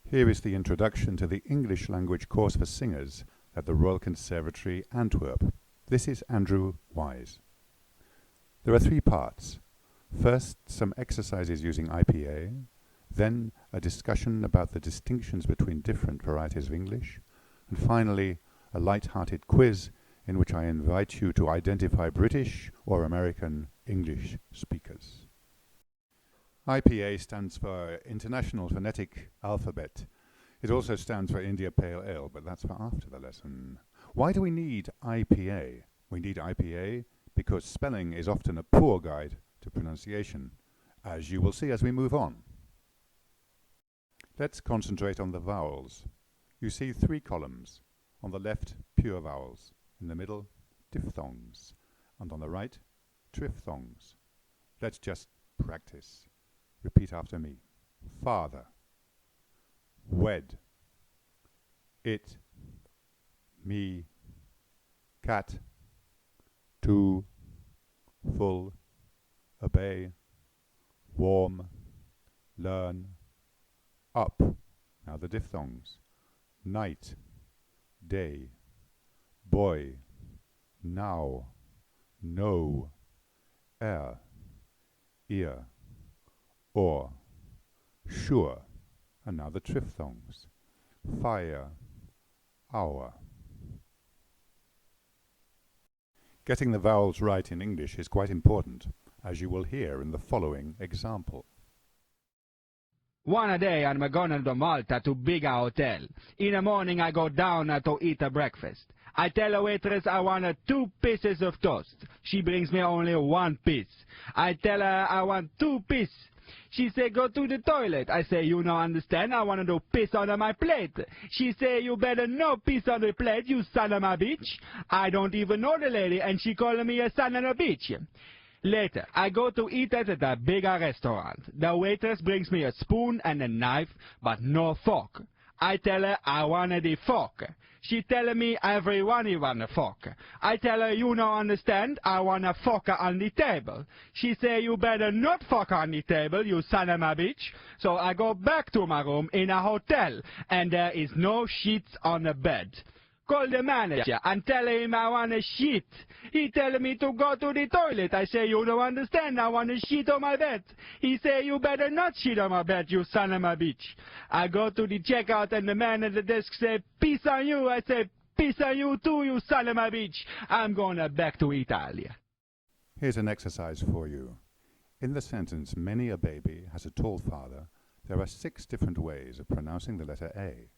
Here is the introduction to the English language course for singers at the Royal Conservatory Antwerp. This is Andrew Wise. There are 3 parts. First, some exercises using IPA, then a discussion about the distinctions between different varieties of English, and finally a light-hearted quiz in which I invite you to identify British or American English speakers. IPA stands for International Phonetic Alphabet. It also stands for India Pale Ale, but that's for after the lesson. Why do we need IPA? We need IPA because spelling is often a poor guide to pronunciation, as you will see as we move on. Let's concentrate on the vowels. You see 3 columns. On the left, pure vowels. In the middle, diphthongs. And on the right, triphthongs. Let's just practice. Repeat after me. Father. Wed. It. Me. Cat. To. Full. Obey. Warm. Learn. Up. Now the diphthongs. Night. Day. Boy. Now. No. Air. Ear. Or. Sure. And now the triphthongs. Fire. Hour. Getting the vowels right in English is quite important, as you will hear in the following example. One day I'm going to Malta to big hotel. In the morning I go down to eat a breakfast. I tell the waitress I want 2 pieces of toast. She brings me only 1 piece. I tell her I want 2 pieces. She say go to the toilet. I say you no understand, I want to piss on my plate. She say you better no piss on the plate, you son of a bitch. I don't even know the lady and she calling me a son of a bitch. Later, I go to eat at a bigger restaurant. The waitress brings me a spoon and a knife, but no fork. I tell her I want the fork. She telling me everyone want a fork. I tell her you no understand, I want a fork on the table. She say you better not fork on the table, you son of a bitch. So I go back to my room in a hotel, and there is no sheets on the bed. Call the manager and tell him I want a sheet. He tell me to go to the toilet. I say, you don't understand, I want a sheet on my bed. He say, you better not sheet on my bed, you son of a bitch. I go to the checkout and the man at the desk say, peace on you. I say, peace on you too, you son of a bitch. I'm going back to Italy. Here's an exercise for you. In the sentence, many a baby has a tall father, there are 6 different ways of pronouncing the letter A.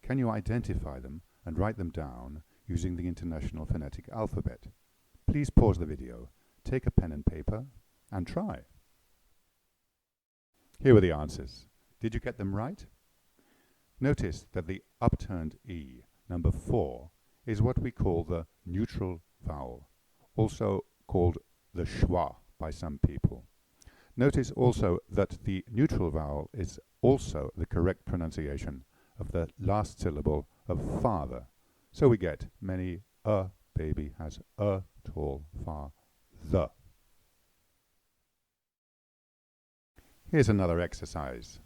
Can you identify them and write them down using the International Phonetic Alphabet? Please pause the video, take a pen and paper, and try. Here were the answers. Did you get them right? Notice that the upturned E, number 4, is what we call the neutral vowel, also called the schwa by some people. Notice also that the neutral vowel is also the correct pronunciation of the last syllable of father. So we get many a baby has a tall father. Here's another exercise.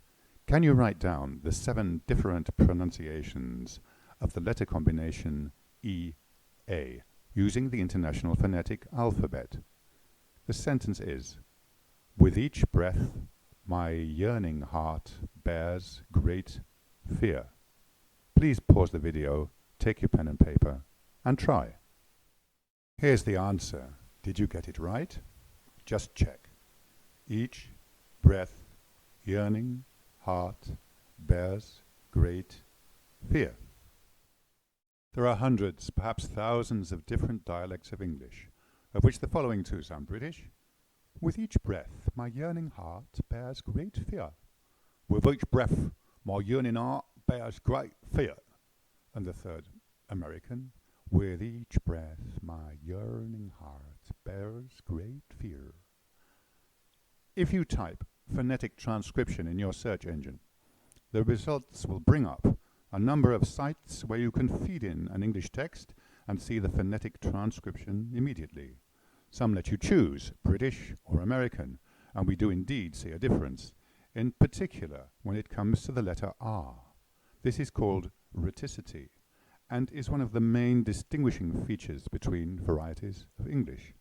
Can you write down the 7 different pronunciations of the letter combination E-A using the International Phonetic Alphabet? The sentence is, with each breath my yearning heart bears great fear. Please pause the video, take your pen and paper, and try. Here's the answer. Did you get it right? Just check. Each breath, yearning, heart, bears great fear. There are hundreds, perhaps thousands of different dialects of English, of which the following 2 sound British. With each breath, my yearning heart bears great fear. With each breath, my yearning heart bears great fear. And the third, American. With each breath, my yearning heart bears great fear. If you type phonetic transcription in your search engine, the results will bring up a number of sites where you can feed in an English text and see the phonetic transcription immediately. Some let you choose British or American, and we do indeed see a difference, in particular when it comes to the letter R. This is called rheticity and is one of the main distinguishing features between varieties of English.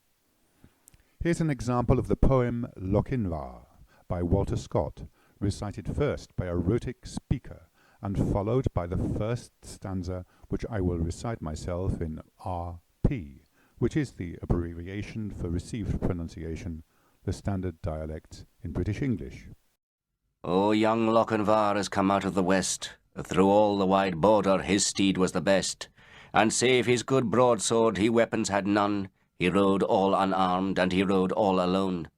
Here's an example of the poem Lochinvar by Walter Scott, recited first by a rhotic speaker and followed by the first stanza, which I will recite myself in RP, which is the abbreviation for received pronunciation, the standard dialect in British English. O young Lochinvar has come out of the west. Through all the wide border his steed was the best. And save his good broadsword he weapons had none. He rode all unarmed, and he rode all alone.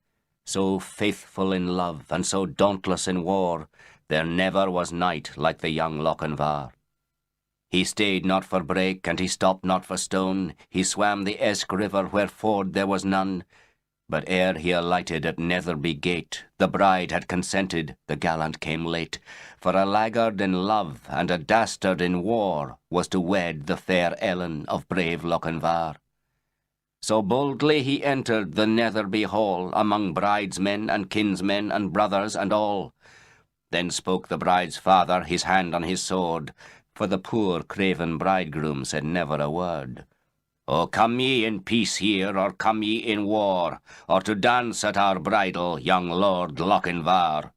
So faithful in love, and so dauntless in war, there never was knight like the young Lochinvar. He stayed not for brake, and he stopped not for stone. He swam the Esk river where ford there was none. But ere he alighted at Netherby gate, the bride had consented, the gallant came late. For a laggard in love, and a dastard in war, was to wed the fair Ellen of brave Lochinvar. So boldly he entered the Netherby hall, among bridesmen and kinsmen and brothers and all. Then spoke the bride's father, his hand on his sword, for the poor craven bridegroom said never a word. O come ye in peace here, or come ye in war, or to dance at our bridal, young Lord Lochinvar?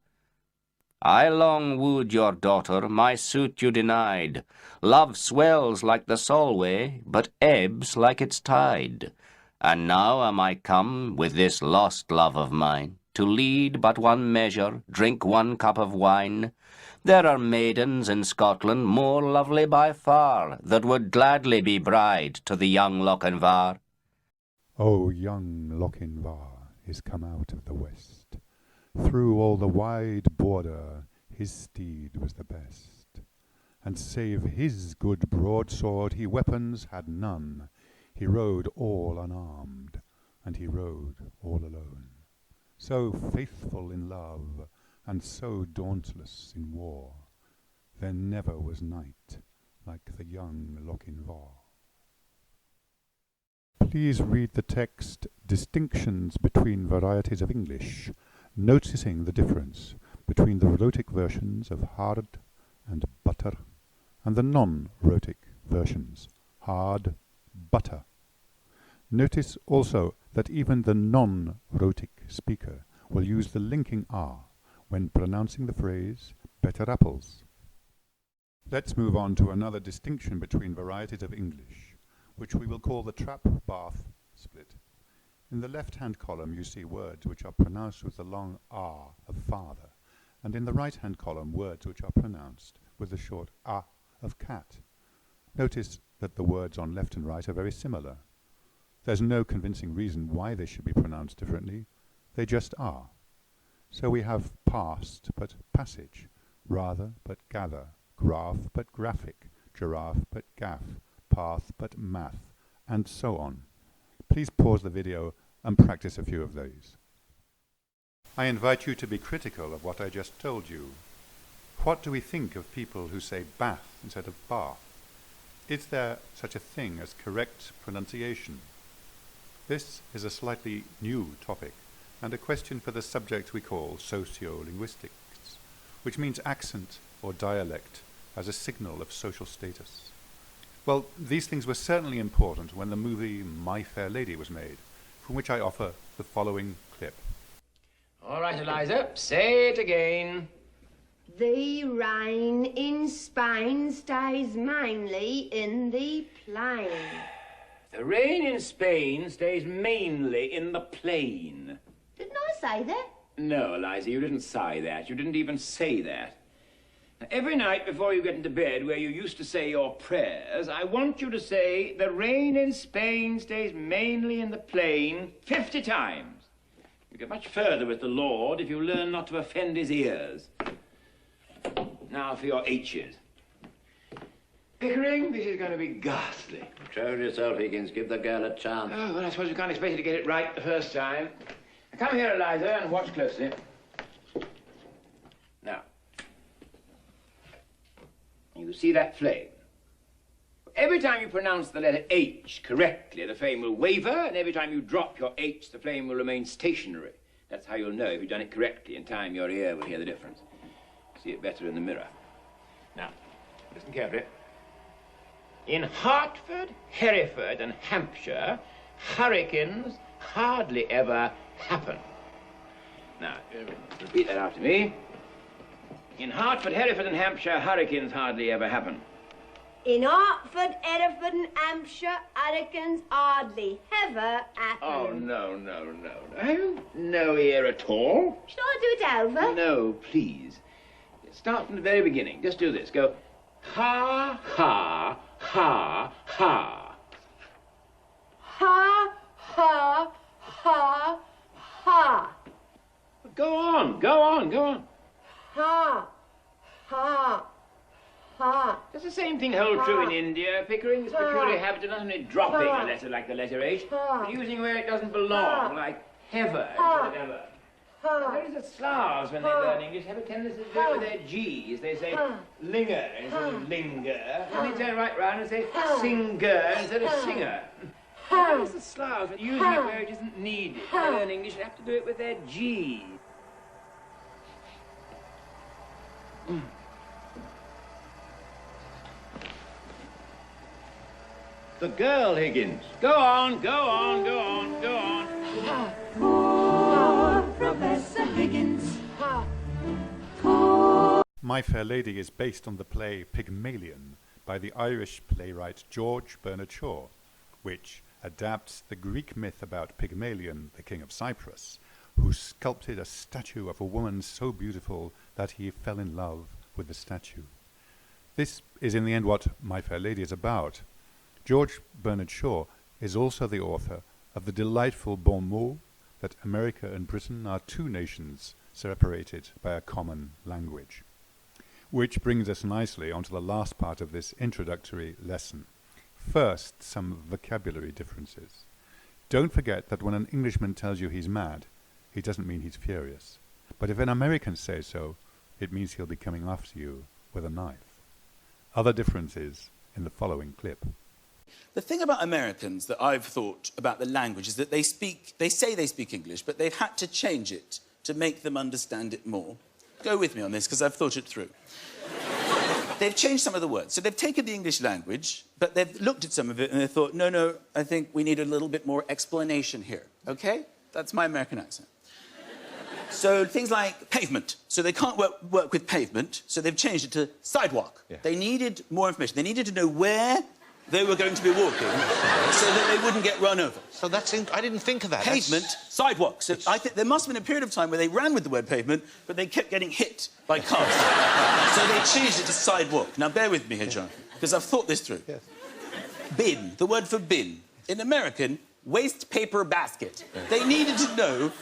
I long wooed your daughter, my suit you denied. Love swells like the Solway, but ebbs like its tide. And now am I come, with this lost love of mine, to lead but one measure, drink one cup of wine. There are maidens in Scotland more lovely by far, that would gladly be bride to the young Lochinvar. O young Lochinvar is come out of the west. Through all the wide border his steed was the best. And save his good broadsword he weapons had none. He rode all unarmed, and he rode all alone. So faithful in love, and so dauntless in war, there never was knight like the young Lochinvar. Please read the text Distinctions between Varieties of English, noticing the difference between the rhotic versions of hard and butter and the non-rhotic versions, hard, butter. Notice also that even the non-rhotic speaker will use the linking R when pronouncing the phrase better apples. Let's move on to another distinction between varieties of English, which we will call the trap-bath split. In the left-hand column you see words which are pronounced with the long R of father, and in the right-hand column words which are pronounced with the short A of cat. Notice that the words on left and right are very similar. There's no convincing reason why they should be pronounced differently. They just are. So we have past but passage, rather but gather, graph but graphic, giraffe but gaff, path but math, and so on. Please pause the video and practice a few of these. I invite you to be critical of what I just told you. What do we think of people who say bath instead of bath? Is there such a thing as correct pronunciation? This is a slightly new topic and a question for the subject we call sociolinguistics, which means accent or dialect as a signal of social status. Well, these things were certainly important when the movie My Fair Lady was made, from which I offer the following clip. All right, Eliza, say it again. The rain in Spain stays mainly in the plain. The rain in Spain stays mainly in the plain. Didn't I say that? No, Eliza, you didn't say that. You didn't even say that. Now, every night before you get into bed, where you used to say your prayers, I want you to say, the rain in Spain stays mainly in the plain 50 times. You get much further with the Lord if you learn not to offend his ears. Now for your H's. Pickering, this is going to be ghastly. Show yourself, Higgins. Give the girl a chance. Oh, well, I suppose you can't expect you to get it right the first time. Now, come here, Eliza, and watch closely. Now, you see that flame? Every time you pronounce the letter H correctly, the flame will waver, and every time you drop your H, the flame will remain stationary. That's how you'll know if you've done it correctly. In time, your ear will hear the difference. See it better in the mirror. Now, carefully. In Hertford, Hereford, and Hampshire, hurricanes hardly ever happen. Now, repeat that after me. In Hertford, Hereford, and Hampshire, hurricanes hardly ever happen. In Hertford, Hereford, and Hampshire, hurricanes hardly ever happen. Oh, no, no, no. Have you no ear at all? Should I do it over? No, please. Start from the very beginning. Just do this. Go, ha, ha, ha, ha. Ha, ha, ha, ha. Go on, go on, go on. Ha, ha, ha. Does the same thing hold true in India, Pickering? Its peculiar habit of not only dropping a letter like the letter H, but using where it doesn't belong, like hever instead of ever. Notice that Slavs, when they learn English, have a tendency to do it with their G's. They say linger instead of linger, and they turn right round and say singer instead of singer. Notice the Slavs, when using it where it isn't needed. They learn English, they have to do it with their G. The girl, Higgins. Go on, go on, go on, go on. Professor Higgins. My Fair Lady is based on the play Pygmalion by the Irish playwright George Bernard Shaw, which adapts the Greek myth about Pygmalion, the king of Cyprus, who sculpted a statue of a woman so beautiful that he fell in love with the statue. This is in the end what My Fair Lady is about. George Bernard Shaw is also the author of the delightful bon mot that America and Britain are two nations separated by a common language. Which brings us nicely onto the last part of this introductory lesson. First, some vocabulary differences. Don't forget that when an Englishman tells you he's mad, he doesn't mean he's furious. But if an American says so, it means he'll be coming after you with a knife. Other differences in the following clip. The thing about Americans that I've thought about the language is that they say they speak English, but they've had to change it to make them understand it more. Go with me on this, because I've thought it through. They've changed some of the words. So they've taken the English language, but they've looked at some of it and they thought, no, I think we need a little bit more explanation here, okay? That's my American accent. So things like pavement. So they can't work with pavement, so they've changed it to sidewalk. Yeah. They needed more information. They needed to know where they were going to be walking so that they wouldn't get run over. So that's... I didn't think of that. Pavement, sidewalk. So I think there must have been a period of time where they ran with the word pavement, but they kept getting hit by cars. So they changed it to sidewalk. Now, bear with me here, John, because I've thought this through. Yes. Bin, the word for bin. In American, waste paper basket. They needed to know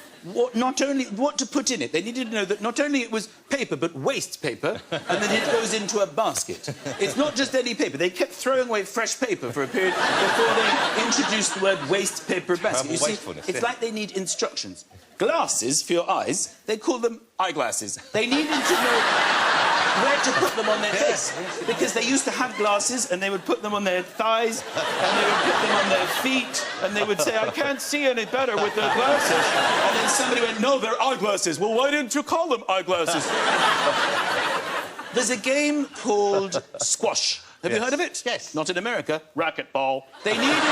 not only what to put in it, they needed to know that not only it was paper, but waste paper, and that it goes into a basket. It's not just any paper. They kept throwing away fresh paper for a period before they introduced the word waste paper basket. You see, it's like they need instructions. Glasses for your eyes, they call them eyeglasses. They needed to know where to put them on their face, because they used to have glasses and they would put them on their thighs and they would put them on their feet and they would say, I can't see any better with the glasses. And then somebody went, no, they're eyeglasses. Well, why didn't you call them eyeglasses? There's a game called squash. Have you heard of it? Yes. Not in America. Racquetball. They needed...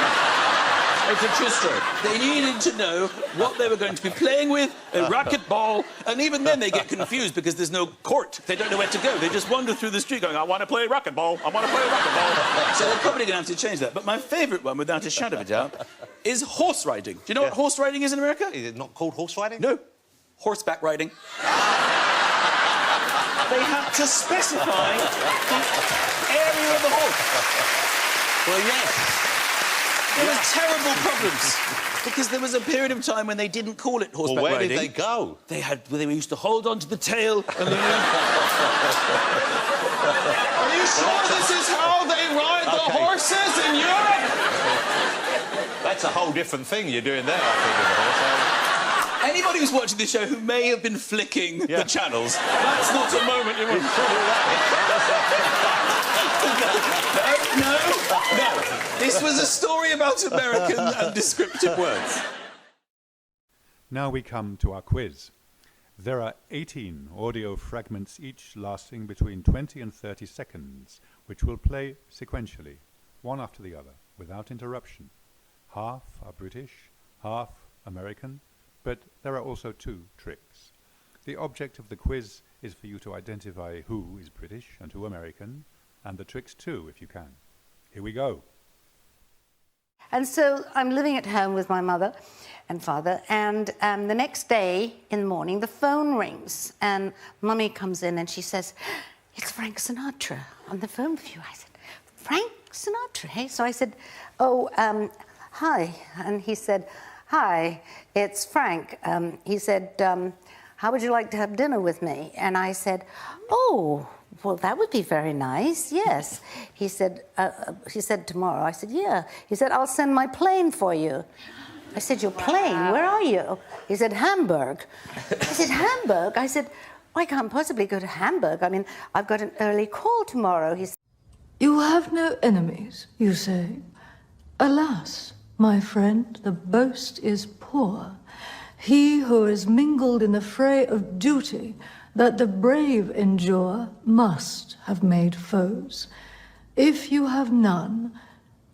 It's a true story. They needed to know what they were going to be playing with, a racquetball, and even then they get confused because there's no court. They don't know where to go. They just wander through the street going, I want to play racquetball, I want to play racquetball. So they're probably going to have to change that. But my favourite one, without a shadow of a doubt, is horse riding. Do you know what horse riding is in America? Is it not called horse riding? No. Horseback riding. They had to specify the area of the horse. Well, yes. There were terrible problems, because there was a period of time when they didn't call it horseback riding. Where did they go? They used to hold on to the tail and then... Are you sure this is how they ride the horses in Europe? That's a whole different thing you're doing there, I think, with the horse. Anybody who's watching this show who may have been flicking the channels, that's not a moment you want No. This was a story about American and descriptive words. Now we come to our quiz. There are 18 audio fragments, each lasting between 20 and 30 seconds, which will play sequentially, one after the other, without interruption. Half are British, half American, but there are also 2 tricks. The object of the quiz is for you to identify who is British and who American, and the tricks too, if you can. Here we go. And so I'm living at home with my mother and father, and the next day in the morning, the phone rings, and Mummy comes in and she says, "It's Frank Sinatra on the phone with you." I said, "Frank Sinatra, hey?" So I said, "Oh, hi." And he said, "Hi, it's Frank." He said, "How would you like to have dinner with me?" And I said, "Oh, well, that would be very nice, yes." He said, "Tomorrow." I said, "Yeah." He said, "I'll send my plane for you." I said, "Your plane? Where are you?" He said, "Hamburg." I said, "Hamburg?" I said, "I can't possibly go to Hamburg. I mean, I've got an early call tomorrow." He said, "You have no enemies, you say? Alas, my friend, the boast is poor. He who is mingled in the fray of duty that the brave endure must have made foes. If you have none,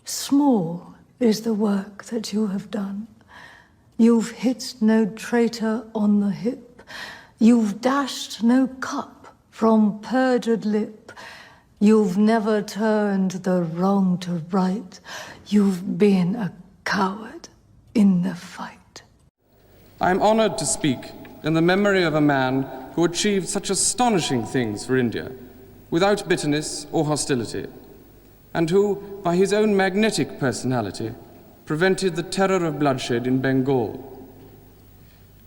small is the work that you have done. You've hit no traitor on the hip. You've dashed no cup from perjured lip. You've never turned the wrong to right. You've been a coward in the fight." I am honored to speak in the memory of a man who achieved such astonishing things for India, without bitterness or hostility, and who, by his own magnetic personality, prevented the terror of bloodshed in Bengal.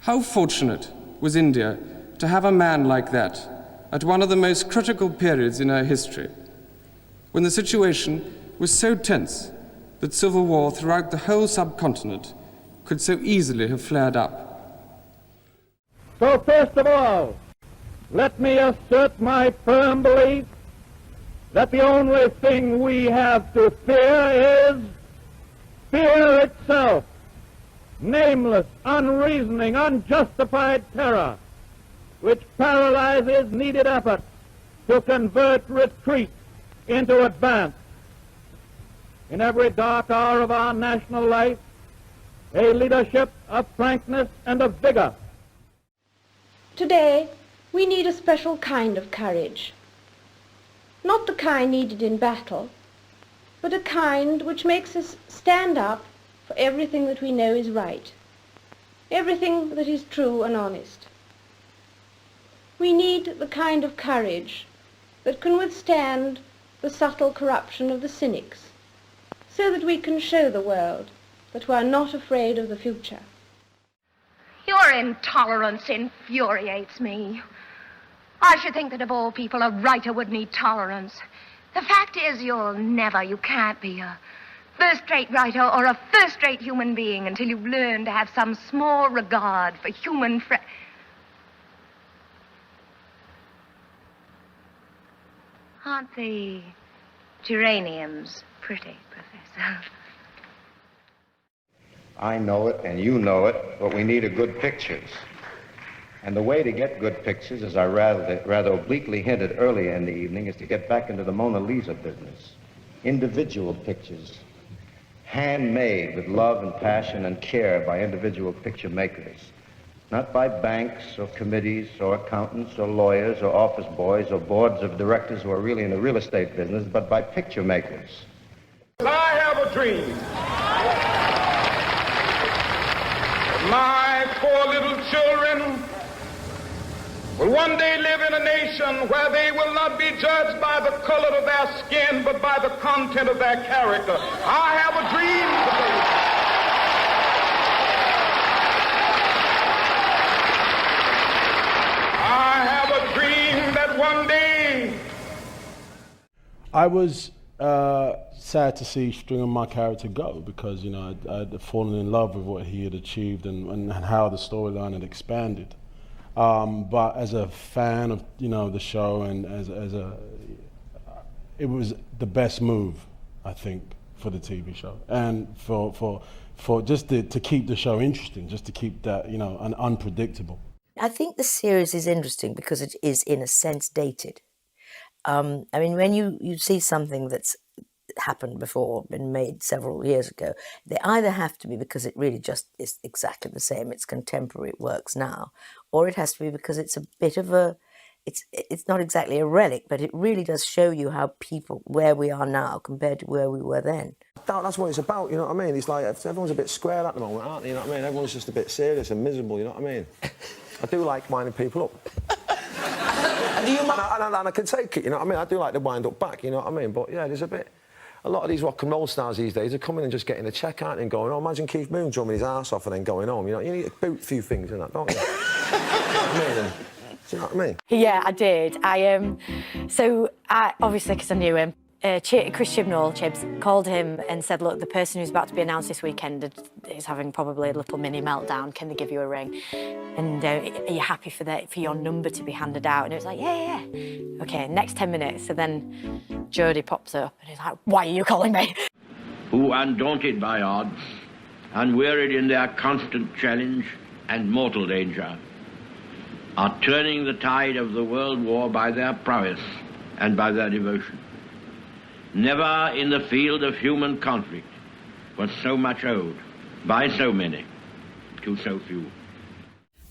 How fortunate was India to have a man like that at one of the most critical periods in her history, when the situation was so tense that civil war throughout the whole subcontinent could so easily have flared up. So first of all, let me assert my firm belief that the only thing we have to fear is fear itself, nameless, unreasoning, unjustified terror, which paralyzes needed effort to convert retreat into advance. In every dark hour of our national life, a leadership of frankness and of vigor. Today, we need a special kind of courage. Not the kind needed in battle, but a kind which makes us stand up for everything that we know is right, everything that is true and honest. We need the kind of courage that can withstand the subtle corruption of the cynics, so that we can show the world that we are not afraid of the future. Your intolerance infuriates me. I should think that of all people, a writer would need tolerance. The fact is, you can't be a first-rate writer or a first-rate human being until you've learned to have some small regard for human Aren't the geraniums pretty, Professor? I know it, and you know it, but we need good pictures. And the way to get good pictures, as I rather obliquely hinted earlier in the evening, is to get back into the Mona Lisa business. Individual pictures, handmade with love and passion and care by individual picture makers. Not by banks or committees or accountants or lawyers or office boys or boards of directors who are really in the real estate business, but by picture makers. I have a dream. My 4 little children will one day live in a nation where they will not be judged by the color of their skin, but by the content of their character. I have a dream today. I have a dream that one day. I was sad to see Stringer, my character, go, because I'd fallen in love with what he had achieved and how the storyline had expanded. But as a fan of the show, and it was the best move, I think, for the TV show, and for just to keep the show interesting, just to keep that and unpredictable. I I think the series is interesting because it is, in a sense, dated. I mean, when you see something that's happened before, been made several years ago, they either have to be because it really just is exactly the same, it's contemporary, it works now, or it has to be because it's a bit of a, it's not exactly a relic, but it really does show you how people, where we are now compared to where we were then. That's what it's about, you know what I mean? It's like, everyone's a bit square at the moment, aren't they, you know what I mean? Everyone's just a bit serious and miserable, you know what I mean? I do like winding people up. And I can take it, you know what I mean? I do like to wind up back, you know what I mean? But yeah, there's a lot of these rock and roll stars these days are coming and just getting a check out and going, oh, imagine Keith Moon drumming his arse off and then going home, you know? You need to boot a few things in that, don't you? Do you know what I mean? Yeah, I did. So obviously, because I knew him, Chris Chibnall, Chibs, called him and said, look, the person who's about to be announced this weekend is having probably a little mini meltdown. Can they give you a ring? And are you happy for your number to be handed out? And it was like, yeah. OK, next 10 minutes. So then Jodie pops up and he's like, why are you calling me? Who, undaunted by odds, unwearied in their constant challenge and mortal danger, are turning the tide of the world war by their prowess and by their devotion. Never in the field of human conflict was so much owed by so many to so few.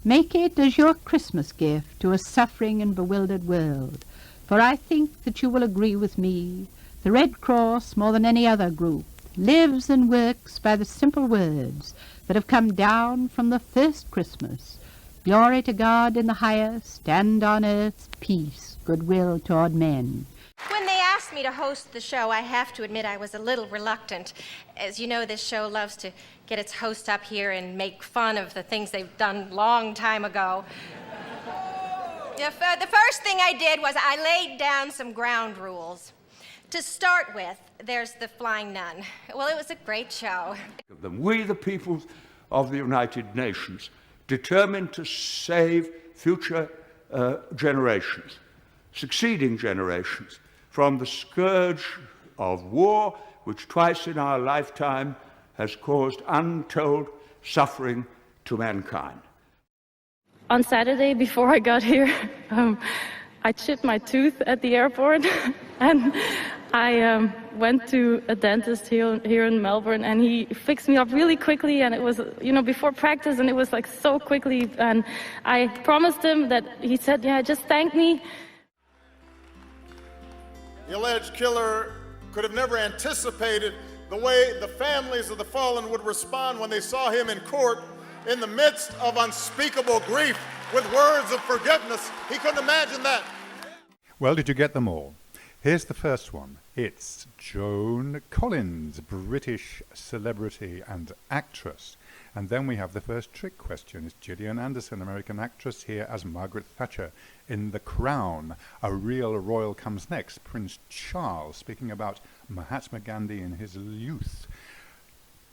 Make it as your Christmas gift to a suffering and bewildered world, for I think that you will agree with me, the Red Cross, more than any other group, lives and works by the simple words that have come down from the first Christmas. Glory to God in the highest, and on earth peace, goodwill toward men. When they asked me to host the show, I have to admit I was a little reluctant. As you know, this show loves to get its host up here and make fun of the things they've done long time ago. The first thing I did was I laid down some ground rules. To start with, there's the Flying Nun. Well, it was a great show. We, the peoples of the United Nations, determined to save future generations, succeeding generations, from the scourge of war, which twice in our lifetime has caused untold suffering to mankind. On Saturday, before I got here, I chipped my tooth at the airport, and I went to a dentist here in Melbourne, and he fixed me up really quickly, and it was, before practice, and it was like so quickly, and I promised him that, he said, yeah, just thank me. The alleged killer could have never anticipated the way the families of the fallen would respond when they saw him in court in the midst of unspeakable grief with words of forgiveness. He couldn't imagine that. Well, did you get them all? Here's the first one. It's Joan Collins, British celebrity and actress. And then we have the first trick question. Is Gillian Anderson, American actress, here as Margaret Thatcher in The Crown? A real royal comes next. Prince Charles speaking about Mahatma Gandhi in his youth.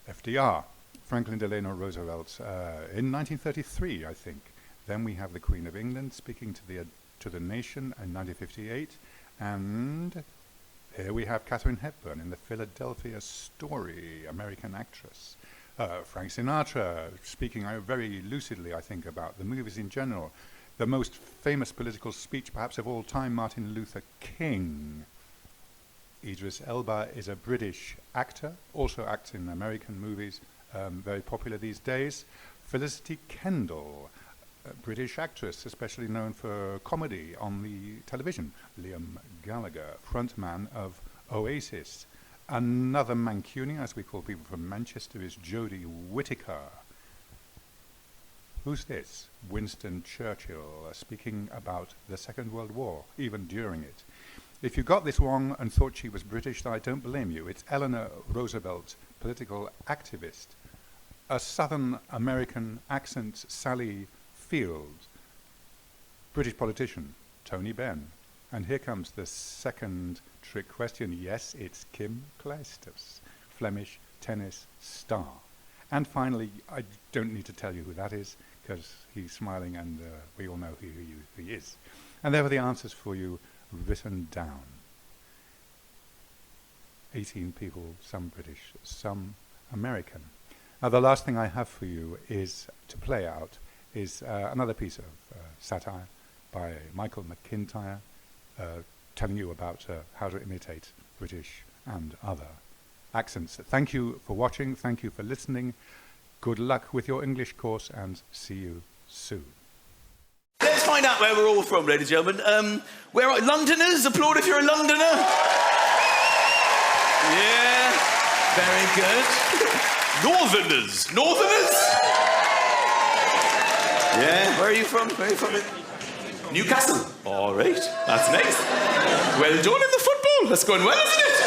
FDR, Franklin Delano Roosevelt, in 1933, I think. Then we have the Queen of England speaking to the nation in 1958. And here we have Katharine Hepburn in the Philadelphia Story, American actress. Frank Sinatra speaking very lucidly, I think, about the movies in general. The most famous political speech, perhaps of all time, Martin Luther King. Idris Elba is a British actor, also acts in American movies, very popular these days. Felicity Kendall, a British actress, especially known for comedy on the television. Liam Gallagher, frontman of Oasis. Another Mancunian, as we call people from Manchester, is Jodie Whittaker. Who's this? Winston Churchill, speaking about the Second World War, even during it. If you got this wrong and thought she was British, then I don't blame you. It's Eleanor Roosevelt, political activist. A Southern American accent, Sally Field. British politician, Tony Benn. And here comes the second trick question. Yes, it's Kim Clijsters, Flemish tennis star. And finally, I don't need to tell you who that is, because he's smiling and we all know who he is. And there are the answers for you written down. 18 people, some British, some American. Now the last thing I have for you is to play out is another piece of satire by Michael McIntyre, telling you about how to imitate British and other accents. Thank you for watching. Thank you for listening. Good luck with your English course, and see you soon. Let's find out where we're all from, ladies and gentlemen. Where are Londoners? Applaud if you're a Londoner. Yeah, very good. Northerners. Northerners? Yeah, where are you from? Where are you from? Newcastle. All right, that's nice. Well done in the football. That's going well, isn't it?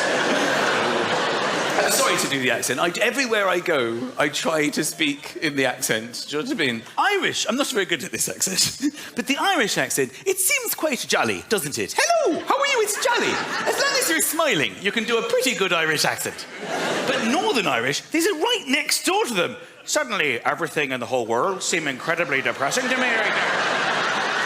I'm sorry to do the accent. Everywhere I go, I try to speak in the accent. Do you know what I mean? Irish. I'm not very good at this accent. But the Irish accent, it seems quite jolly, doesn't it? Hello, how are you? It's jolly. As long as you're smiling, you can do a pretty good Irish accent. But Northern Irish, this is right next door to them. Suddenly, everything in the whole world seems incredibly depressing to me right now.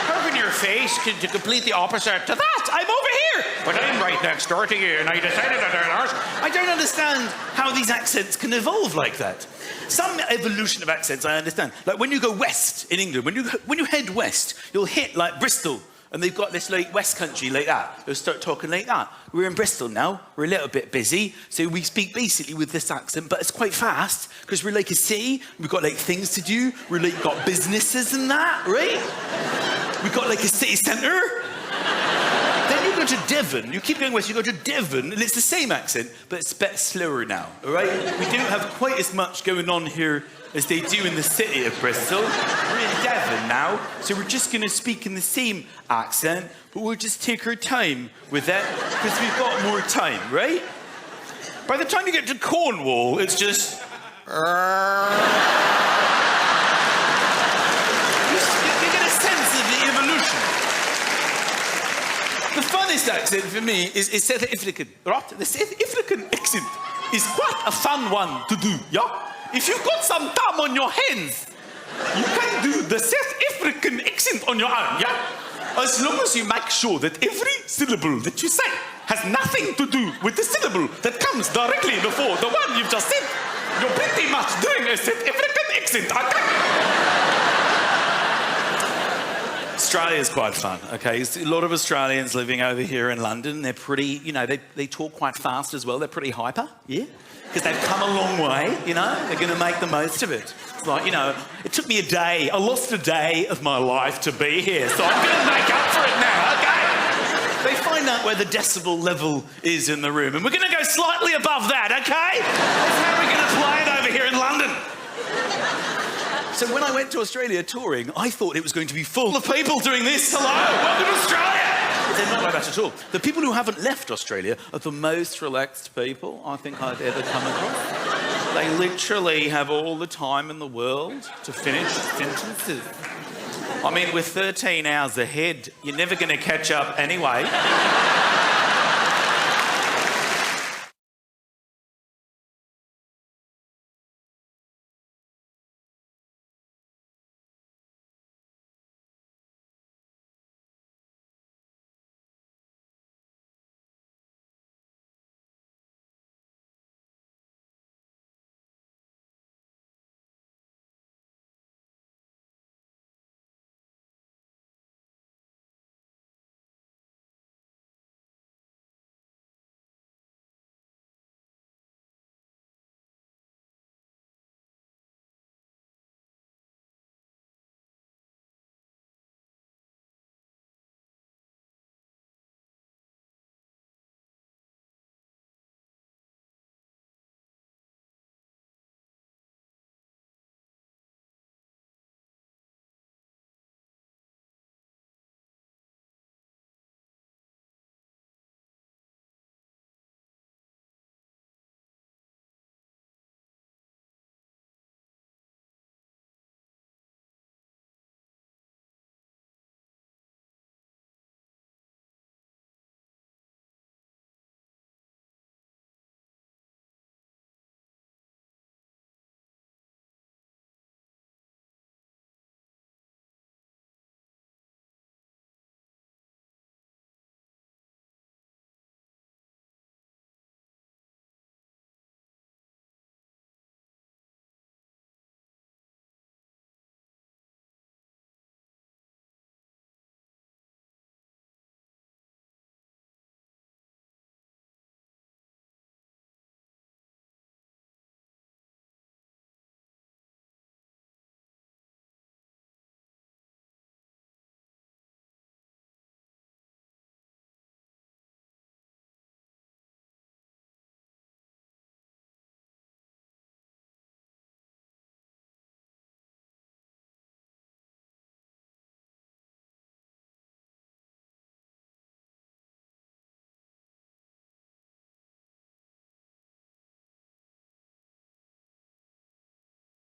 How can your face to complete the opposite to that? I'm over here, but I'm right next door to you, and I decided I don't understand how these accents can evolve like that. Some evolution of accents I understand. Like when you go west in England, when you head west, you'll hit like Bristol, and they've got this like West Country like that. They'll start talking like that. We're in Bristol now. We're a little bit busy, so we speak basically with this accent, but it's quite fast because we're like a city. We've got like things to do. We're like got businesses and that, right? We've got like a city centre. Then you go to Devon, you keep going west, you go to Devon, and it's the same accent, but it's a bit slower now, all right? We don't have quite as much going on here as they do in the city of Bristol. We're in Devon now, so we're just going to speak in the same accent, but we'll just take our time with it, because we've got more time, right? By the time you get to Cornwall, it's just... You get a sense of the evolution. The funniest accent for me is South African, right? The South African accent is quite a fun one to do, yeah? If you've got some time on your hands, you can do the South African accent on your own, yeah? As long as you make sure that every syllable that you say has nothing to do with the syllable that comes directly before the one you've just said, you're pretty much doing a South African accent, okay? Australia's quite fun, okay? There's a lot of Australians living over here in London. They're pretty, you know, they talk quite fast as well. They're pretty hyper, yeah? Because they've come a long way, you know? They're going to make the most of it. It's like, you know, it took me a day. I lost a day of my life to be here, so I'm going to make up for it now, okay? They find out where the decibel level is in the room, and we're going to go slightly above that, okay? That's how we're going to play it over here in London. So when I went to Australia touring, I thought it was going to be full of people doing this. Hello, welcome to Australia. But they're not like that at all. The people who haven't left Australia are the most relaxed people I think I've ever come across. They literally have all the time in the world to finish sentences. I mean, with 13 hours ahead, you're never going to catch up anyway.